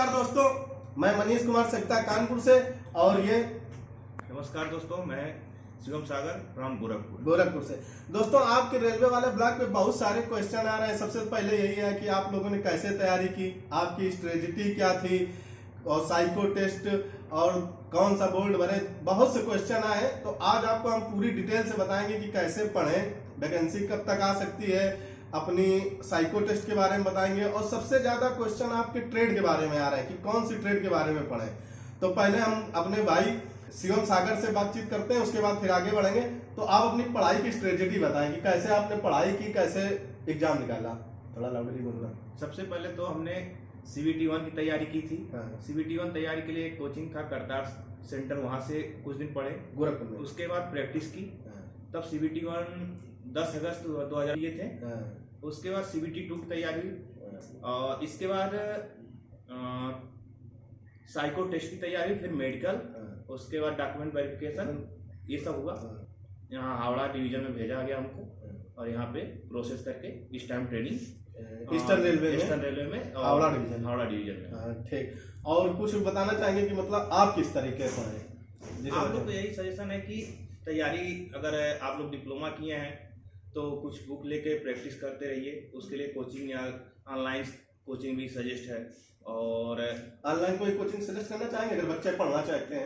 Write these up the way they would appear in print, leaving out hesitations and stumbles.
नमस्कार दोस्तों, मैं मनीष कुमार सकता कानपुर से और ये नमस्कार दोस्तों, मैं शिवम सागर फ्रॉम गोरखपुर से। दोस्तों, आपके रेलवे वाले ब्लॉग पे बहुत सारे क्वेश्चन आ रहे हैं। सबसे पहले यही है कि आप लोगों ने कैसे तैयारी की, आपकी स्ट्रेटजी क्या थी और साइको टेस्ट और कौन सा बोर्ड भरे, बहुत से क्वेश्चन आए। तो आज आपको हम पूरी डिटेल से बताएंगे कि कैसे पढ़ें, वैकेंसी कब तक आ सकती है, अपनी साइको टेस्ट के बारे में बताएंगे और सबसे ज्यादा क्वेश्चन आपके ट्रेड के बारे में आ रहे हैं कि कौन सी ट्रेड के बारे में पढ़ें। तो पहले हम अपने भाई शिवम सागर से बातचीत करते हैं, उसके बाद फिर आगे बढ़ेंगे। तो आप अपनी पढ़ाई की स्ट्रेटजी बताएं कि कैसे आपने पढ़ाई की, कैसे एग्जाम निकाला। थोड़ा लाउडली बोलना। सबसे पहले तो हमने CBT 1 की तैयारी की थी। हाँ। CBT 1 तैयारी के लिए एक कोचिंग था करतार सेंटर, वहां से कुछ दिन पढ़े, गोरखपुर में। उसके बाद प्रैक्टिस की। हाँ। तब CBT 1 10 अगस्त 2000 ये थे। हाँ। उसके बाद CBT 2 की तैयारी हुई और इसके बाद साइको टेस्ट की तैयारी, फिर मेडिकल, उसके बाद डॉक्यूमेंट वेरिफिकेशन, ये सब हुआ। यहाँ हावड़ा डिवीजन में भेजा गया हमको और यहाँ पे प्रोसेस करके इस टाइम ट्रेनिंग ईस्टर्न रेलवे में हावड़ा डिवीजन में। ठीक। और कुछ बताना चाहेंगे कि मतलब आप किस तरीके से हैं? आप लोग को यही सजेशन है कि तैयारी अगर आप लोग डिप्लोमा किए हैं तो कुछ बुक लेके प्रैक्टिस करते रहिए। उसके लिए कोचिंग या ऑनलाइन कोचिंग भी सजेस्ट है। और ऑनलाइन कोई कोचिंग सजेस्ट करना चाहेंगे अगर बच्चे पढ़ना चाहते हैं?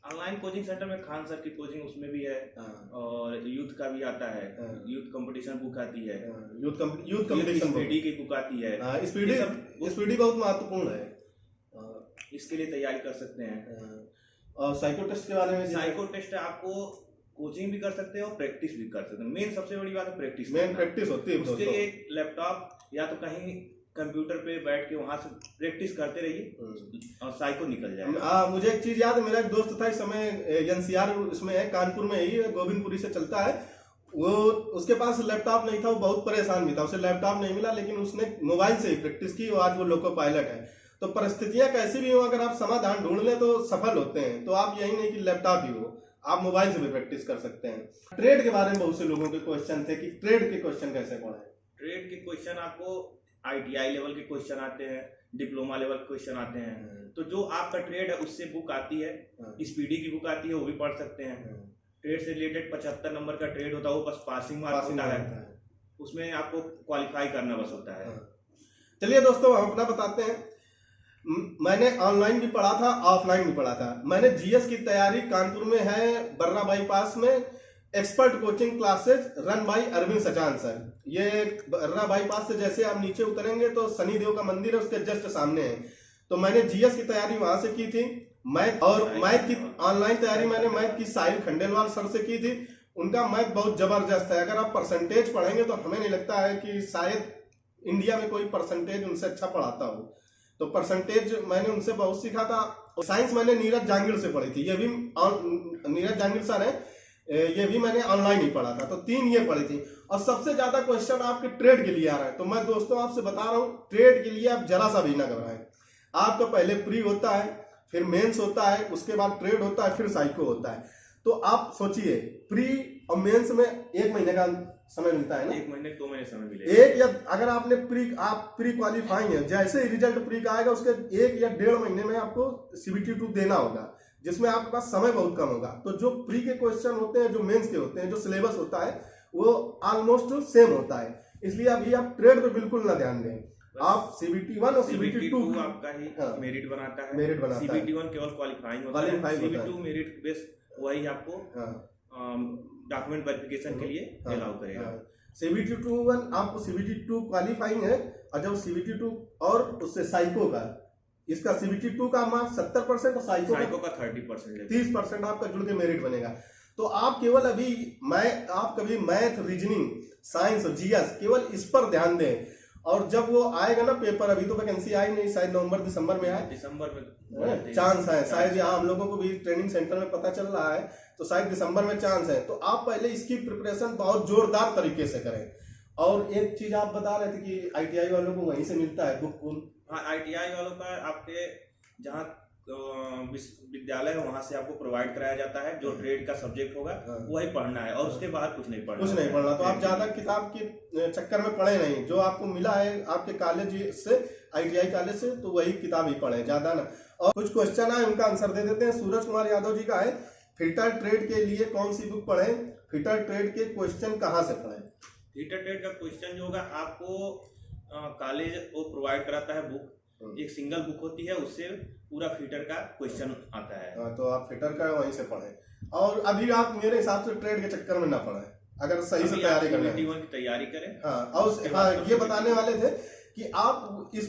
ऑनलाइन कोचिंग सेंटर में खान सर की कोचिंग उसमें भी है। और यूथ का भी आता है। यूथ कंपटीशन बुक आती है। यूथ कंपटीशन स्पीडी की बुक आती है। स्पीडी बहुत महत्वपूर्ण है, इसके लिए तैयारी कर सकते हैं। और साइको टेस्ट के बारे में? साइको टेस्ट आपको कोचिंग भी कर सकते हैं और प्रैक्टिस भी कर सकते हैं। मेन सबसे बड़ी बात है प्रैक्टिस। मेन प्रैक्टिस होती है। उसके लिए एक लैपटॉप या तो कहीं कंप्यूटर पे बैठ के वहां से प्रैक्टिस करते रहिए और साइको निकल जाएगा। मुझे एक चीज याद है, मेरा एक दोस्त था, इस समय NCR उसमें है, कानपुर में ही है, गोविंदपुरी से चलता है वो। उसके पास लैपटॉप नहीं था, वो बहुत परेशान भी था, उसे लैपटॉप नहीं मिला, लेकिन उसने मोबाइल से ही प्रैक्टिस की और आज वो लोको पायलट है। तो परिस्थितियां कैसी भी हो, अगर आप समाधान ढूंढ लें तो सफल होते हैं। तो आप यही नहीं कि लैपटॉप ही हो, आप मोबाइल से भी प्रैक्टिस कर सकते हैं। ट्रेड के बारे में बहुत से लोगों के क्वेश्चन थे कि ट्रेड के क्वेश्चन कैसे पढ़ें। ट्रेड के क्वेश्चन आपको ITI लेवल के क्वेश्चन आते हैं, डिप्लोमा लेवल के क्वेश्चन आते हैं। तो जो आपका ट्रेड है उससे बुक आती है, स्पीडी की बुक आती है, वो भी पढ़ सकते हैं। ट्रेड से रिलेटेड 75 नंबर का ट्रेड होता है, वो बस पासिंग मार्क होता है, उसमें आपको क्वालिफाई करना बस होता है। चलिए दोस्तों, हम अपना बताते हैं। मैंने ऑनलाइन भी पढ़ा था, ऑफलाइन भी पढ़ा था। मैंने GS की तैयारी कानपुर में है, बर्रा बाईपास में, expert coaching classes run by Arvind Sachan sir. ये बर्रा बाईपास से जैसे आप नीचे उतरेंगे तो शनि देव का मंदिर है, उसके जस्ट सामने है। तो मैंने GS की तैयारी वहां से की थी। मैथ की ऑनलाइन तैयारी मैंने मैथ की साहिल खंडेलवाल सर से की थी। उनका मैथ बहुत जबरदस्त है। अगर आप परसेंटेज पढ़ेंगे तो हमें नहीं लगता है कि शायद इंडिया में कोई परसेंटेज उनसे अच्छा पढ़ाता हो। तो परसेंटेज मैंने उनसे बहुत सीखा था। साइंस मैंने नीरज जांगिड़ से पढ़ी थी, ये भी नीरज जांगिड़ सर है, ये भी मैंने ऑनलाइन ही पढ़ा था। तो 3 ये पढ़ी थी। और सबसे ज्यादा क्वेश्चन आपके ट्रेड के लिए आ रहा है। तो मैं दोस्तों आपसे बता रहा हूँ, ट्रेड के लिए आप जरा सा भी ना घबराएं। आपका पहले प्री होता है, फिर मेंस होता है, उसके बाद ट्रेड होता है, फिर साइको होता है। तो आप सोचिए, प्री और मेंस में 1 महीने का समय मिलता है ना? 1 महीने 2 महीने समय मिलेगा। एक या अगर आपने आप प्री क्वालिफाइंग है, जैसे ही रिजल्ट प्री का आएगा उसके 1 या 1.5 महीने में आपको CBT 2 देना होगा, जिसमें आपके पास समय बहुत कम होगा। तो जो प्री के क्वेश्चन होते हैं, जो मेंस के होते हैं, जो सिलेबस होता है वो ऑलमोस्ट सेम होता है। इसलिए अभी आप ट्रेड पे बिल्कुल ना ध्यान दें। आप CBT 1 और CBT 2 आपका ही मेरिट बनाता है। CBT 1 केवल क्वालिफाइंग होता है, CBT 2 मेरिट बेस वही आपको डॉक्यूमेंट वेरिफिकेशन के लिए अलाउ करेगा। CBT 2 आपको CBT 2 क्वालिफाइंग है, और जब CBT 2 और उससे साइको का, इसका CBT 2 का मार्क्स 70% और साइको का 30% आपका जुड़ के मेरिट बनेगा। तो आप केवल अभी आप कभी मैथ, रीजनिंग, साइंस और GS केवल इस पर ध्यान दें। और जब वो आएगा ना पेपर, अभी तो वैकेंसी आई नहीं, शायद नवंबर दिसंबर में आए, दिसंबर में चांस है शायद। यहाँ हम लोगों को भी ट्रेनिंग सेंटर में पता चल रहा है, तो शायद दिसंबर में चांस है। तो आप पहले इसकी प्रिपरेशन बहुत जोरदार तरीके से करें। और एक चीज आप बता रहे थे कि ITI वालों को वहीं से मिलता है बुक। हाँ, ITI वालों का आपके जहाँ विश्वविद्यालय है वहां से आपको प्रोवाइड कराया जाता है। जो ट्रेड का सब्जेक्ट होगा वही पढ़ना है और उसके बाद कुछ नहीं पढ़ना। तो आप ज्यादा किताब के चक्कर में पढ़े नहीं, जो आपको मिला है आपके कॉलेज से ITI कॉलेज से, तो वही किताब ही पढ़ें, ज़्यादा ना। और कुछ क्वेश्चन है उनका आंसर दे देते हैं। सूरज कुमार यादव जी का है, फिटर ट्रेड के लिए कौन सी बुक पढ़ें, फिटर ट्रेड के क्वेश्चन कहाँ से पढ़ें? फिटर ट्रेड का क्वेश्चन जो होगा आपको कॉलेज वो प्रोवाइड कराता है बुक, एक सिंगल बुक होती है, उससे पूरा फिटर का क्वेश्चन आता है। तो आप फिटर का वहीं से पढ़ें। और अभी आप मेरे हिसाब से ट्रेड के चक्कर में ना पढ़ें, अगर सही से तैयारी करना है की तैयारी करें। हाँ, और हाँ, ये बताने वाले थे कि आप इस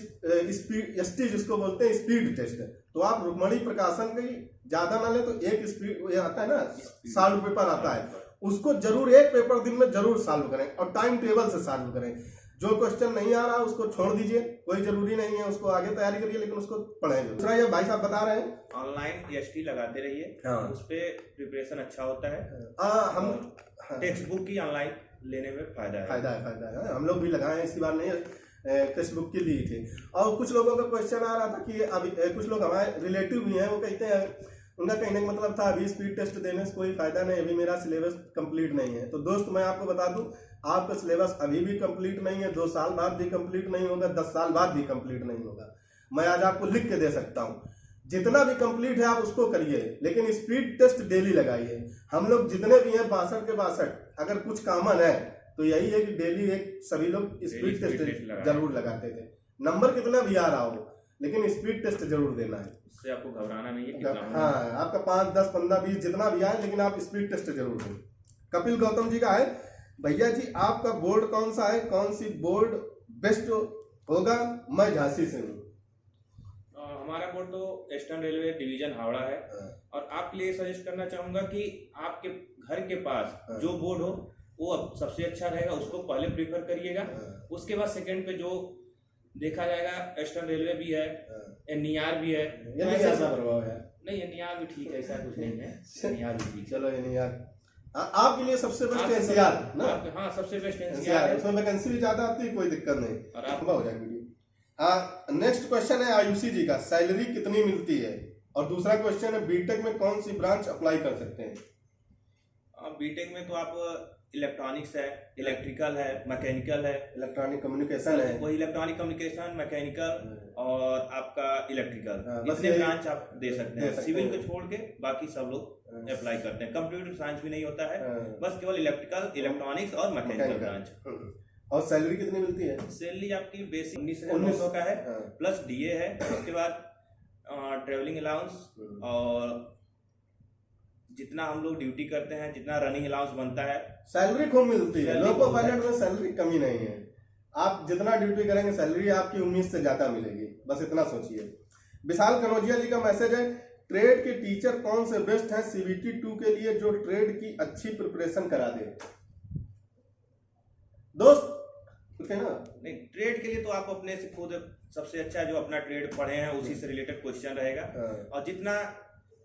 स्पीड एसटी जिसको बोलते हैं स्पीड टेस्ट, तो आप रुक्मणी प्रकाशन की ज्यादा ना ले तो एक स्पीड आता है ना, सॉल्व पेपर आता है, उसको जरूर एक पेपर दिन में जरूर सॉल्व करें और टाइम टेबल से सॉल्व करें। जो क्वेश्चन नहीं आ रहा उसको छोड़ दीजिए, कोई जरूरी नहीं है, उसको आगे तैयारी करिए, लेकिन उसको पढ़ें। दूसरा ये भाई साहब बता रहे हैं ऑनलाइन एसटी लगाते रहिए, हाँ, उस पे प्रिपरेशन अच्छा होता है। हम टेक्स्ट बुक की ऑनलाइन लेने में फायदा है, हम लोग भी लगाए हैं, इसकी बात नहीं है, टेक्स्ट बुक की ली थी। और कुछ लोगों का क्वेश्चन आ रहा था कि अभी कुछ लोग हमारे रिलेटिव भी हैं, वो कहते हैं, उनका कहने का मतलब था अभी स्पीड टेस्ट देने से कोई फायदा नहीं, अभी मेरा सिलेबस कंप्लीट नहीं है। तो दोस्त मैं आपको बता दूं, आपका सिलेबस अभी भी कंप्लीट नहीं है, 2 साल बाद भी कंप्लीट नहीं होगा, 10 साल बाद भी कंप्लीट नहीं होगा। मैं आज आपको लिख के दे सकता हूँ, जितना भी कंप्लीट है आप उसको करिए, लेकिन स्पीड टेस्ट डेली लगाइए। हम लोग जितने भी हैं 62 के 62, अगर कुछ कॉमन है तो यही है कि डेली एक सभी लोग स्पीड टेस्ट जरूर लगाते थे। नंबर कितना भी आ रहा हो, लेकिन स्पीड टेस्ट जरूर देना है, उससे आपको घबराना नहीं है कितना। हाँ, आपका 5, 10, 15, 20 जितना भी आए, लेकिन आप स्पीड टेस्ट जरूर दें। कपिल गौतम जी का है, भैया जी आपका बोर्ड कौन सा है, कौन सी बोर्ड बेस्ट होगा, मैं झांसी से हूँ। हमारा बोर्ड तो ईस्टर्न रेलवे डिवीजन हावड़ा है, और आपके लिए सजेस्ट करना चाहूंगा कि आपके घर के पास जो बोर्ड हो वो अब सबसे अच्छा रहेगा, उसको पहले प्रीफर करिएगा। उसके बाद सेकंड पे जो देखा जाएगा, ईस्टर्न रेलवे भी है, NER भी है, नहीं NER भी ठीक है, ऐसा कुछ नहीं है, NER भी ठीक है। चलो NER आपके लिए सबसे बेस्ट NCR ना, हाँ सबसे बेस्ट NCR है, उसमें वैकेंसी भी ज्यादा आती है, कोई दिक्कत नहीं, और आप हो जाएगी वीडियो। नेक्स्ट क्वेश्चन है आयुषी जी का, सैलरी कितनी मिलती है? और दूसरा क्वेश्चन है बीटेक में कौन सी ब्रांच अप्लाई कर सकते हैं? बीटेक में तो आप इलेक्ट्रॉनिक्स है, इलेक्ट्रिकल है, मैकेनिकल है, इलेक्ट्रॉनिक कम्युनिकेशन है, वही इलेक्ट्रॉनिक कम्युनिकेशन, मैकेनिकल और आपका इलेक्ट्रिकल, इतने ब्रांच आप दे सकते हैं। सिविल को छोड़ के बाकी सब लोग अप्लाई करते हैं। कंप्यूटर साइंस भी नहीं होता है, बस केवल इलेक्ट्रिकल, इलेक्ट्रॉनिक्स और मैकेनिकल ब्रांच। और सैलरी कितनी मिलती है? सैलरी आपकी बेसिक 19,900 का है, प्लस DA है, उसके बाद ट्रेवलिंग अलाउंस, और जितना हम लोग ड्यूटी करते हैं, जितना रनिंग अलाउंस बनता है, सैलरी खूब मिलती है। लोको पायलट में सैलरी कमी नहीं है, आप जितना ड्यूटी करेंगे सैलरी आपकी उम्मीद से ज्यादा मिलेगी, बस इतना सोचिए। विशाल कनौजिया जी का मैसेज है, ट्रेड के टीचर कौन से बेस्ट हैं CBT 2 के लिए, जो ट्रेड की अच्छी प्रिपरेशन करा दे? दोस्त ठीक है ना, नहीं ट्रेड के लिए तो आप अपने से खुद सबसे अच्छा जो अपना ट्रेड पढ़े हैं उसी से रिलेटेड क्वेश्चन रहेगा, और जितना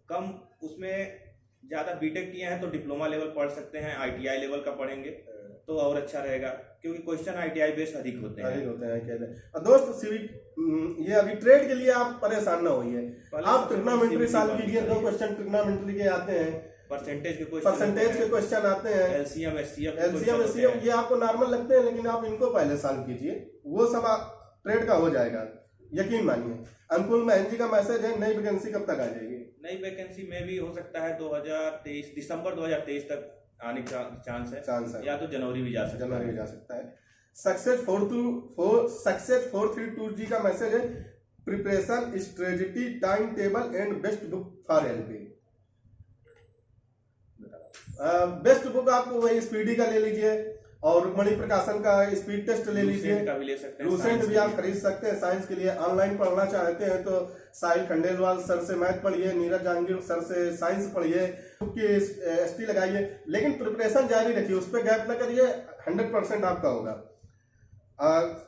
कम उसमें ज्यादा बीटेक किए हैं तो डिप्लोमा लेवल पढ़ सकते हैं, ITI लेवल का पढ़ेंगे तो और अच्छा रहेगा, क्योंकि क्वेश्चन ITI बेस्ड अधिक होते हैं। और दोस्त ये अभी ट्रेड के लिए आप परेशान ना होइए, आप ट्रिग्नोमेट्री सॉल्व कीजिए, 2 क्वेश्चन ट्रिग्नोमेट्री के आते हैं, परसेंटेज के क्वेश्चन आते हैं, LCM SCM ये आपको नॉर्मल लगते हैं, लेकिन आप इनको पहले सॉल्व कीजिए, वो सब ट्रेड का हो जाएगा, यकीन मानिए। अनुकूल महन जी का मैसेज है, नई वैकेंसी कब तक आ जाएगी? नई वैकेंसी में भी हो सकता है 2023 दिसंबर 2023 तक आने का चांस है, या तो जनवरी भी जा सकता है। सक्सेस 432 जी का मैसेज है, preparation strategy, time table and best book for LP। Best book आपको वही स्पीडी का ले लीजिए, और रुक्मणी प्रकाशन का स्पीड टेस्ट ले लीजिए, लूसेंट भी आप खरीद सकते हैं। साइंस के लिए ऑनलाइन पढ़ना चाहते हैं तो साहिल खंडेलवाल सर से मैथ पढ़िए, नीरज जहांगीर सर से साइंस पढ़िए, ST लगाइए, लेकिन प्रिपरेशन जारी रखिए, उस पर गैप न करिए, 100% आपका होगा।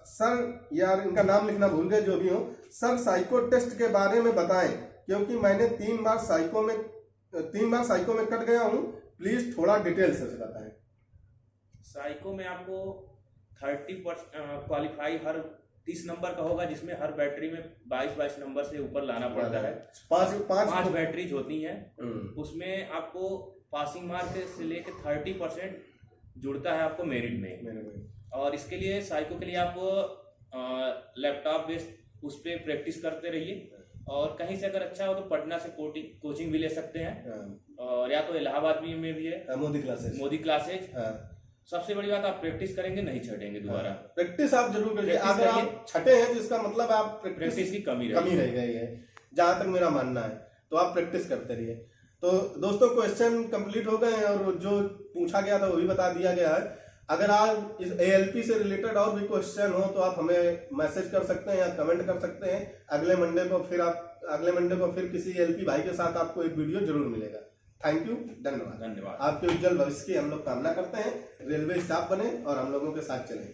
सर यार इनका नाम लिखना भूल गए, जो भी हो, सर साइको टेस्ट के बारे में बताएं, क्योंकि मैंने 3 बार साइको में कट गया हूँ, प्लीज थोड़ा डिटेल से बताएं। साइको में आपको 30% क्वालिफाई हर 30 नंबर का होगा, जिसमें हर बैटरी में 22 नंबर से ऊपर लाना पड़ता है। 5 बैटरीज होती हैं, उसमें आपको पासिंग मार्क से लेकर 30% जुड़ता है आपको मेरिट में। और इसके लिए साइको के लिए आपको लैपटॉप बेस्ड उस पर प्रैक्टिस करते रहिए। और कहीं से अगर अच्छा हो तो पटना से कोचिंग भी ले सकते हैं, और या तो इलाहाबाद में भी है मोदी क्लासेज। सबसे बड़ी बात, आप प्रैक्टिस करेंगे, नहीं छटेंगे दोबारा। प्रैक्टिस आप जरूर करिए। अगर आप छटे हैं तो इसका मतलब आप प्रैक्टिस की कमी रह गई है, जहां तक मेरा मानना है। तो आप प्रैक्टिस करते रहिए। तो दोस्तों, क्वेश्चन कंप्लीट हो गए हैं और जो पूछा गया था वो भी बता दिया गया है। अगर आप इस ALP से रिलेटेड और भी क्वेश्चन हो तो आप हमें मैसेज कर सकते हैं या कमेंट कर सकते हैं। अगले मंडे को फिर किसी ALP भाई के साथ आपको एक वीडियो जरूर मिलेगा। थैंक यू, धन्यवाद। धन्यवाद। आपके उज्जवल भविष्य की हम लोग कामना करते हैं। रेलवे स्टाफ बने और हम लोगों के साथ चलें।